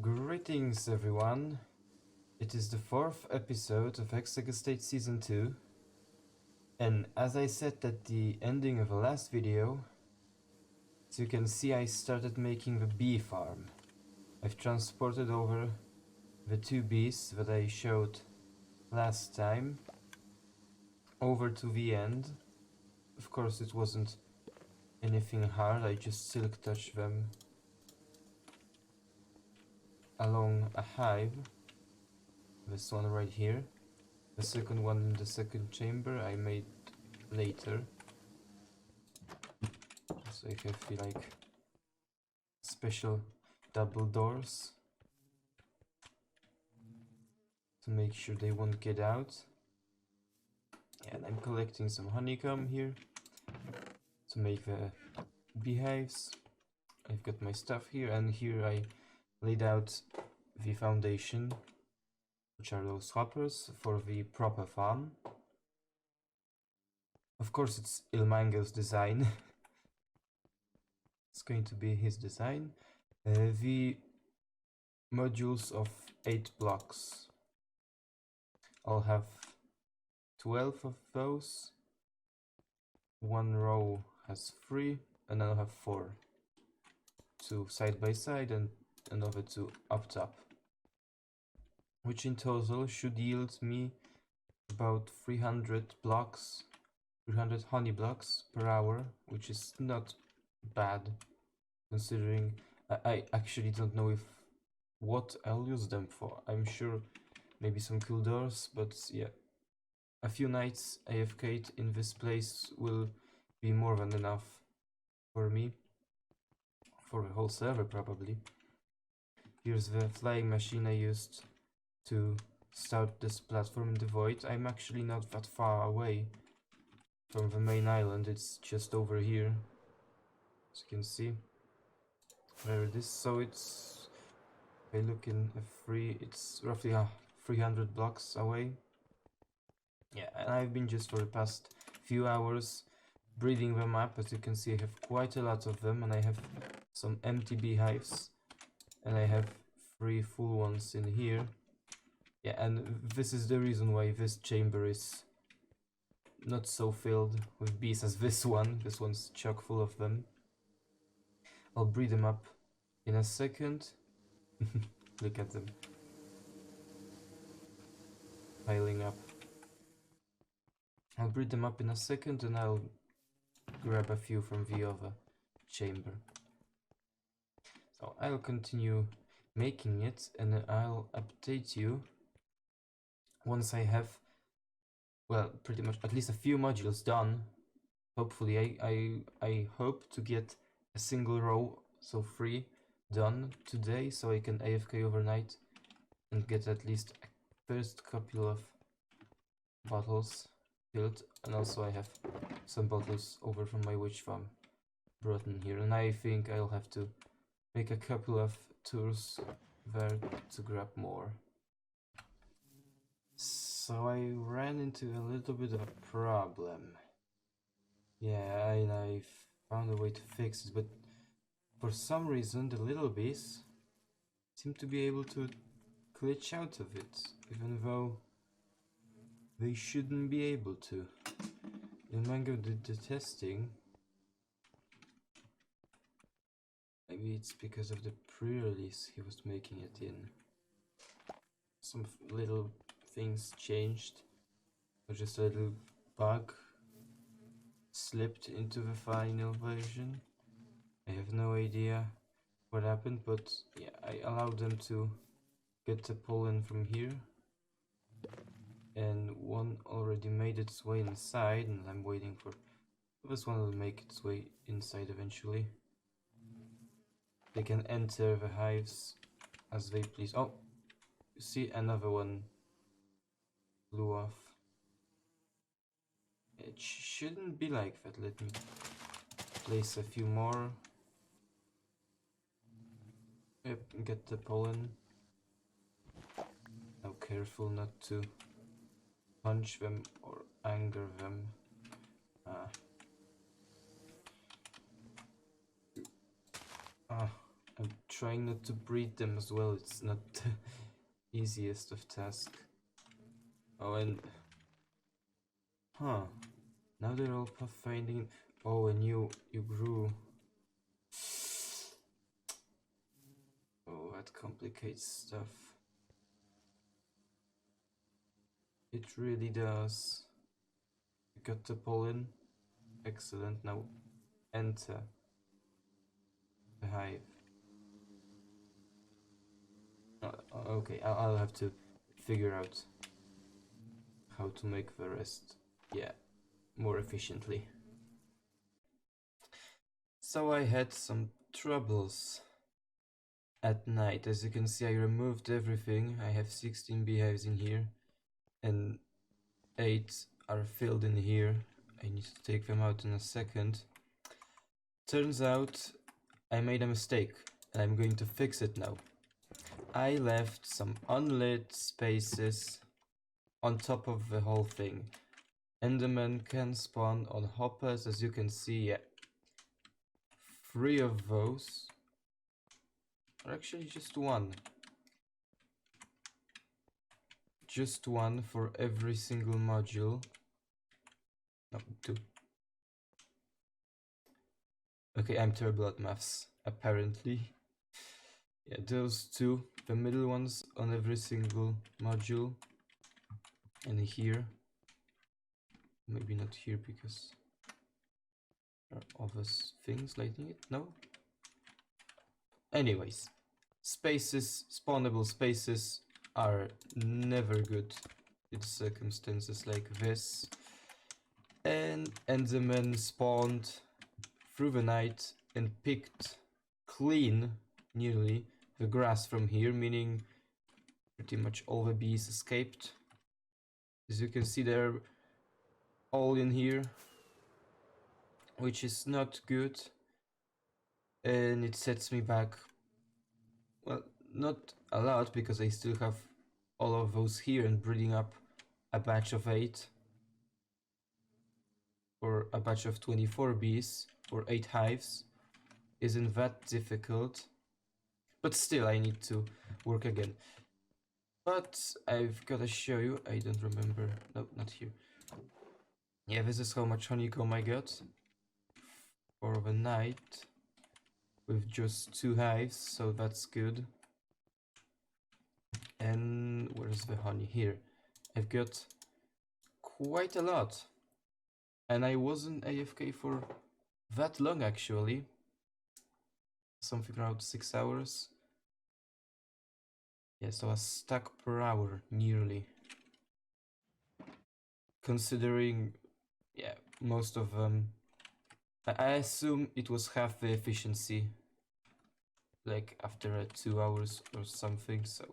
Greetings everyone, it is the 4th episode of Egestate Season 2, and as I said at the ending of the last video, as you can see I started making the bee farm. I've transported over the 2 bees that I showed last time over to the end. Of course it wasn't anything hard, I just silk touched them along a hive. This one right here. The second one in the second chamber I made later. So I have like special double doors to make sure they won't get out. And I'm collecting some honeycomb here to make the beehives. I've got my stuff here, and here I laid out the foundation, which are those hoppers for the proper farm. Of course it's Ilmango's design. It's going to be his design. The modules of 8 blocks. I'll have 12 of those. One row has 3, and I'll have 4. 2 side by side and another 2 up top. Which in total should yield me about 300 blocks, 300 honey blocks per hour, which is not bad, considering I actually don't know what I'll use them for. I'm sure maybe some cool doors, but yeah, a few nights AFK'd in this place will be more than enough for me, for the whole server probably. Here's the flying machine I used to start this platform in the void. I'm actually not that far away from the main island, it's just over here, as you can see. There it is. So it's, if I look in F3, it's roughly 300 blocks away. Yeah, and I've been just for the past few hours breeding them up. As you can see, I have quite a lot of them, and I have some empty beehives, and I have 3 full ones in here. Yeah, and this is the reason why this chamber is not so filled with bees as this one. This one's chock full of them. I'll breed them up in a second. Look at them piling up. I'll breed them up in a second, and I'll grab a few from the other chamber. So I'll continue making it, and I'll update you once I have, well, pretty much at least a few modules done. Hopefully I hope to get a single row, so 3 done today, so I can AFK overnight and get at least a first couple of bottles filled. And also I have some bottles over from my witch farm brought in here, and I think I'll have to make a couple of tours there to grab more. So I ran into a little bit of a problem. Yeah, I found a way to fix it, but for some reason the little bees seem to be able to glitch out of it, even though they shouldn't be able to. Ilmango did the testing. Maybe it's because of the pre-release he was making it in. Some little things changed, or just a little bug slipped into the final version. I have no idea what happened, but yeah, I allowed them to get the pollen from here, and one already made its way inside, and I'm waiting for this one will make its way inside eventually. They can enter the hives as they please. Oh, you see, another one blew off. It shouldn't be like that. Let me place a few more. Yep, get the pollen. Now careful not to punch them or anger them. I'm trying not to breed them as well. It's not the easiest of tasks. Oh, and now they're all pathfinding. Oh, and you grew. Oh, that complicates stuff. It really does. You got the pollen. Excellent. Now enter the hive. Okay, I'll have to figure out how to make the rest, yeah, more efficiently. So I had some troubles at night. As you can see, I removed everything. I have 16 beehives in here and 8 are filled in here. I need to take them out in a second. Turns out I made a mistake and I'm going to fix it now. I left some unlit spaces on top of the whole thing. Enderman can spawn on hoppers, as you can see. Yeah. 3 of those, or actually just 1. Just 1 for every single module. No, 2. Okay, I'm terrible at maths, apparently. Yeah, those 2, the middle ones on every single module. And here. Maybe not here because there are other things lighting it. No? Anyways, spaces, spawnable spaces are never good in circumstances like this. And Enderman spawned through the night and picked clean, nearly, the grass from here, meaning pretty much all the bees escaped. As you can see, they're all in here, which is not good. And it sets me back, well, not a lot, because I still have all of those here and breeding up a batch of 8 or a batch of 24 bees or 8 hives isn't that difficult, but still I need to work again. But I've gotta show you, I don't remember, no, not here. Yeah, this is how much honeycomb I got for the night with just 2 hives, so that's good. And where's the honey? Here. I've got quite a lot. And I wasn't AFK for that long actually. Something around 6 hours. Yeah, so a stack per hour, nearly. Considering, yeah, most of them... I assume it was half the efficiency. Like after 2 hours or something, so...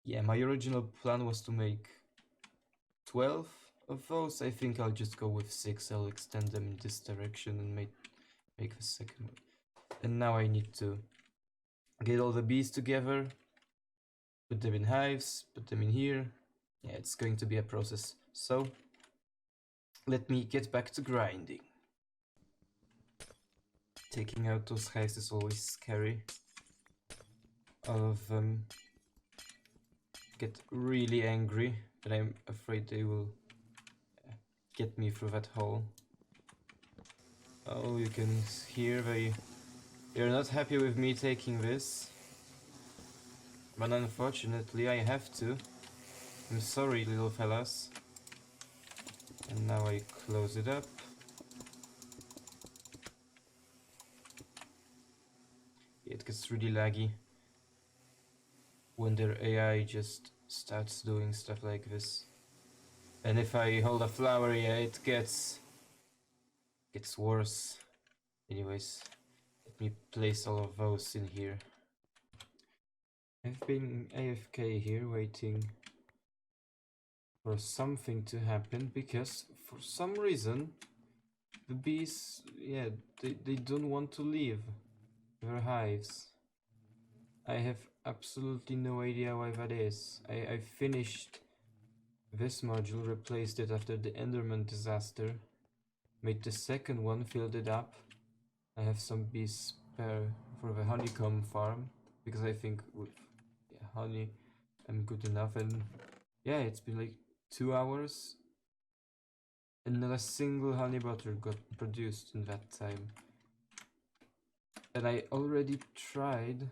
Yeah, my original plan was to make 12 of those. I think I'll just go with 6. I'll extend them in this direction and make the second one. And now I need to get all the bees together, put them in hives, put them in here. Yeah, it's going to be a process. So, let me get back to grinding. Taking out those hives is always scary. All of them get really angry, and I'm afraid they will get me through that hole. Oh, you can hear they're not happy with me taking this. But unfortunately I have to. I'm sorry, little fellas. And now I close it up. It gets really laggy when their AI just starts doing stuff like this. And if I hold a flower, yeah, it gets worse. Anyways, let me place all of those in here. I've been AFK here waiting for something to happen because for some reason the bees, yeah, they don't want to leave their hives. I have absolutely no idea why that is. I finished this module, replaced it after the Enderman disaster, made the second one, filled it up. I have some bees spare for the honeycomb farm, because I think with honey I'm good enough. And yeah, it's been like 2 hours and not a single honey butter got produced in that time. And I already tried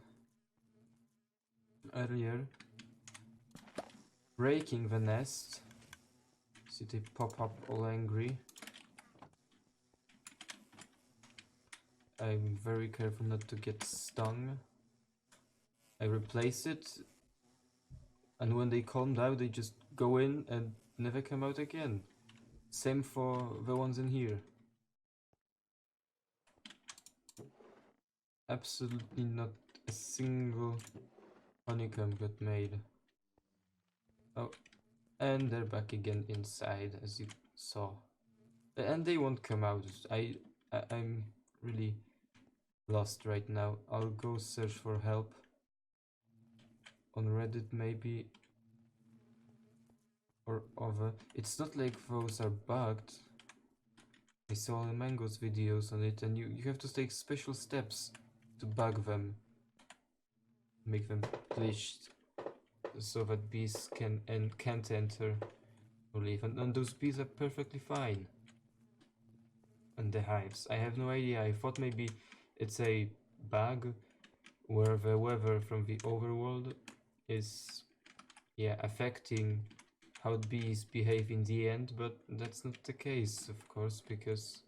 earlier breaking the nest. See, they pop up all angry. I'm very careful not to get stung. I replace it, and when they calm down, they just go in and never come out again. Same for the ones in here. Absolutely not a single honeycomb got made. Oh, and they're back again inside, as you saw. And they won't come out. I'm really lost right now. I'll go search for help on Reddit maybe, or other. It's not like those are bugged. I saw the Mango's videos on it, and you have to take special steps to bug them, make them glitched, so that bees can't enter or leave. And those bees are perfectly fine. And the hives, I have no idea. I thought maybe it's a bug where the weather from the overworld is affecting how bees behave in the end, but that's not the case, of course, because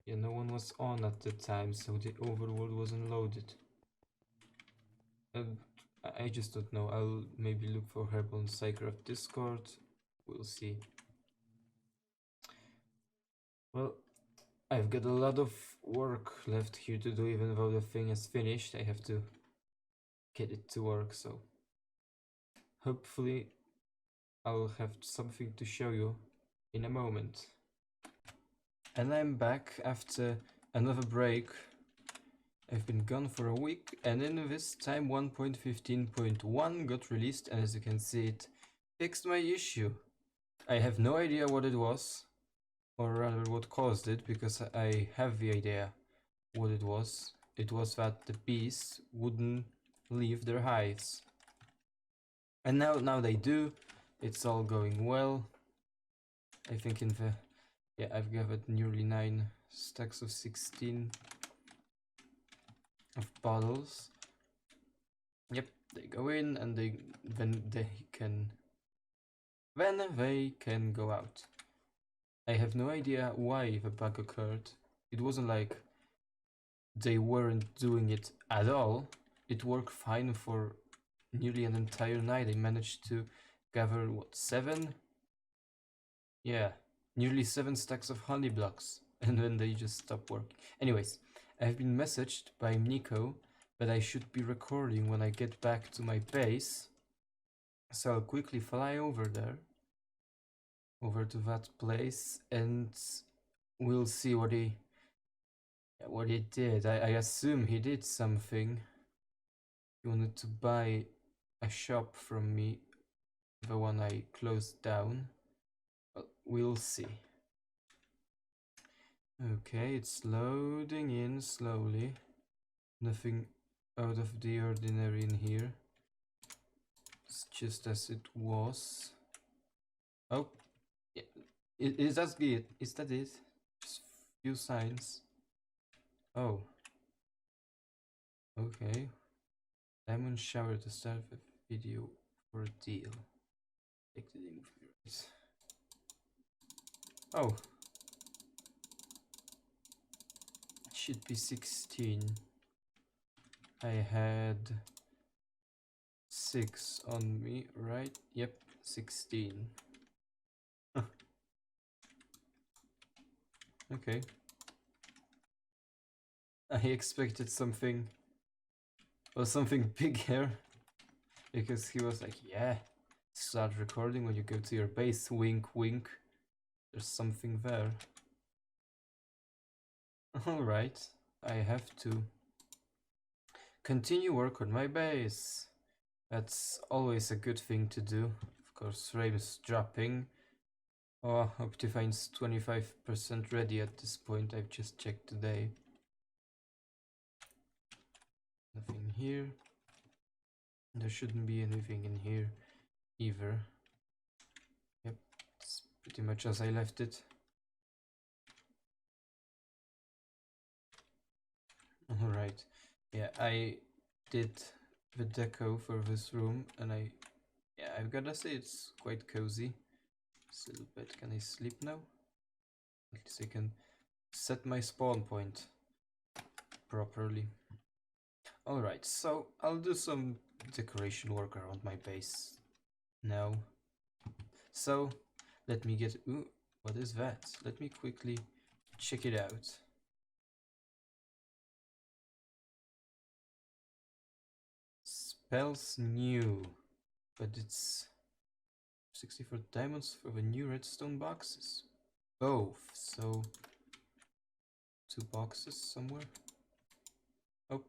no one was on at the time, so the overworld wasn't loaded. And I just don't know. I'll maybe look for help on Psycraft Discord. We'll see. Well, I've got a lot of work left here to do, even though the thing is finished. I have to get it to work, so hopefully I'll have something to show you in a moment. And I'm back after another break. I've been gone for a week, and in this time 1.15.1 got released, and as you can see, it fixed my issue. I have no idea what it was, or rather what caused it, because I have the idea what it was. It was that the bees wouldn't leave their hives. And now they do. It's all going well. I think in the... yeah, I've gathered nearly 9 stacks of 16 of bottles. Yep, they go in and then they can go out. I have no idea why the bug occurred. It wasn't like they weren't doing it at all. It worked fine for nearly an entire night. I managed to gather, what, 7? Yeah, nearly 7 stacks of honey blocks, and then they just stopped working. Anyways, I have been messaged by Nico that I should be recording when I get back to my base, so I'll quickly fly over there, over to that place, and we'll see what he did. I assume he did something. He wanted to buy a shop from me, the one I closed down. But we'll see. Okay, it's loading in slowly. Nothing out of the ordinary in here. It's just as it was. Oh, yeah. Is that it? Is that it? Just few signs. Oh. Okay. Diamond shower to start the video for a deal. Take the name of yours. Oh. It should be 16. I had 6 on me, right? Yep, 16. Okay. I expected something big here, because he was like, yeah, start recording when you go to your base, wink wink, there's something there. Alright, I have to continue work on my base. That's always a good thing to do. Of course, frames dropping. Oh, Optifine's 25% ready at this point. I've just checked today. Nothing here. There shouldn't be anything in here either. Yep, it's pretty much as I left it. Alright, yeah, I did the deco for this room, and I've gotta say it's quite cozy. It's a little bit. Can I sleep now? At least I can set my spawn point properly. Alright, so I'll do some decoration work around my base now. So let me get... Ooh, what is that? Let me quickly check it out. Spells new, but it's 64 diamonds for the new redstone boxes. Both, so 2 boxes somewhere. Oh,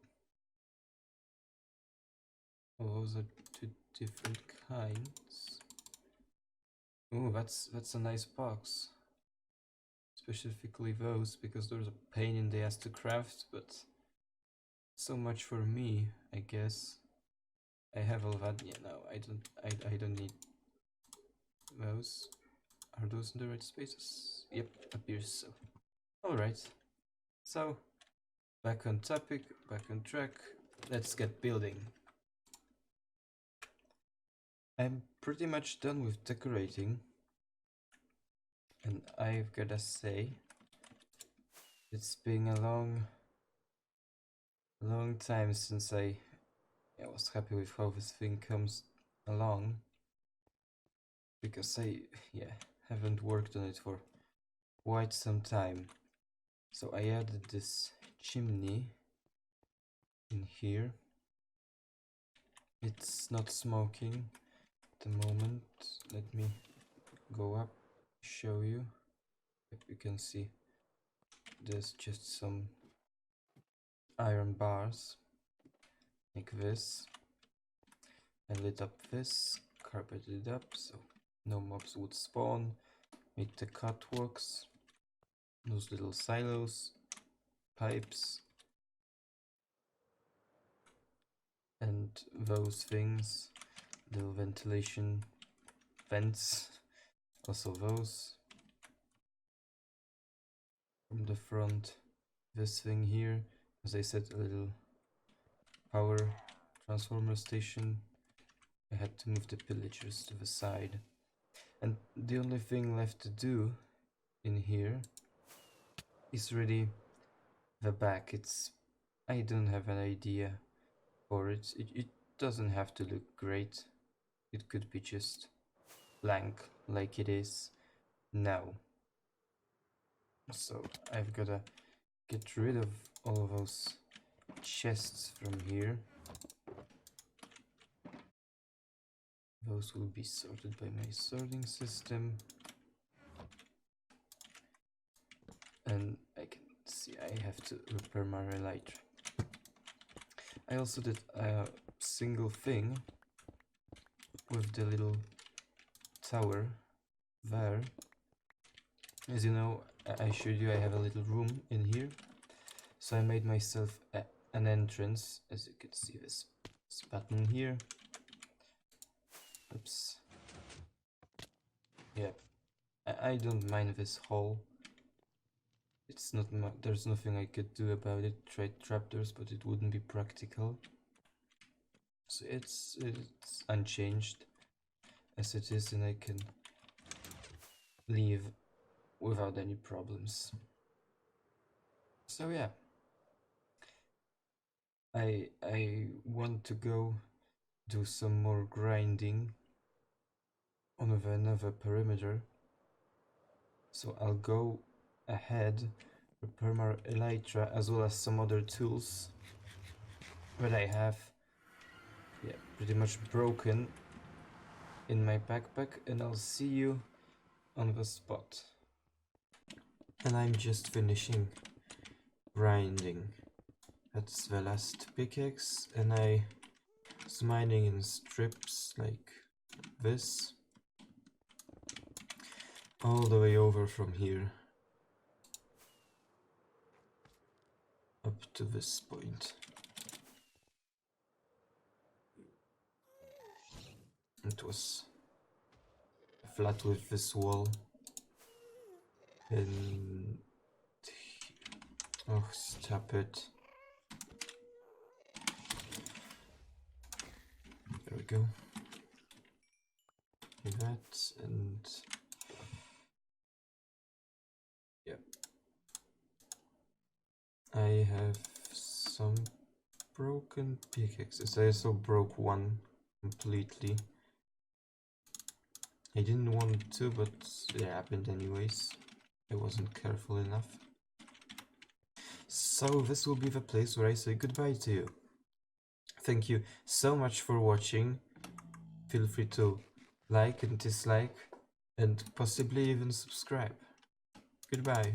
those are 2 different kinds. Oh, that's a nice box. Specifically those, because there's a pain in the ass to craft, but so much for me, I guess. I have all that. Yeah, no, I don't need those. Are those in the right spaces? Yep, appears so. Alright. So, back on topic, back on track. Let's get building. I'm pretty much done with decorating. And I've gotta say, it's been a long time since I was happy with how this thing comes along. Because I haven't worked on it for quite some time. So I added this chimney in here. It's not smoking at the moment. Let me go up, show you. If you can see, there's just some iron bars like this. I lit up this, carpeted it up so no mobs would spawn. Made the catwalks, those little silos, pipes, and those things, little ventilation vents, also those. From the front, this thing here, as I said, a little power transformer station. I had to move the pillagers to the side. And the only thing left to do in here is really the back. I don't have an idea for it. It doesn't have to look great. It could be just blank like it is now. So I've gotta get rid of all of those chests from here. Those will be sorted by my sorting system. And I can see I have to repair my elytra. I also did a single thing with the little tower there. As you know, I showed you I have a little room in here. So I made myself an entrance, as you can see this button here. Oops. Yeah, I don't mind this hole. It's not there's nothing I could do about it. Tried trapdoors, but it wouldn't be practical. So it's unchanged as it is, and I can leave without any problems. So yeah, I want to go do some more grinding on another perimeter. So I'll go ahead, repair my elytra as well as some other tools that I have pretty much broken in my backpack, and I'll see you on the spot. And I'm just finishing grinding. That's the last pickaxe, and I was mining in strips like this, all the way over from here up to this point. It was flat with this wall, and oh, stop it. There we go. Like that, and yeah. I have some broken pickaxes. I also broke one completely. I didn't want to, but it happened anyways. I wasn't careful enough. So this will be the place where I say goodbye to you. Thank you so much for watching. Feel free to like and dislike, and possibly even subscribe. Goodbye.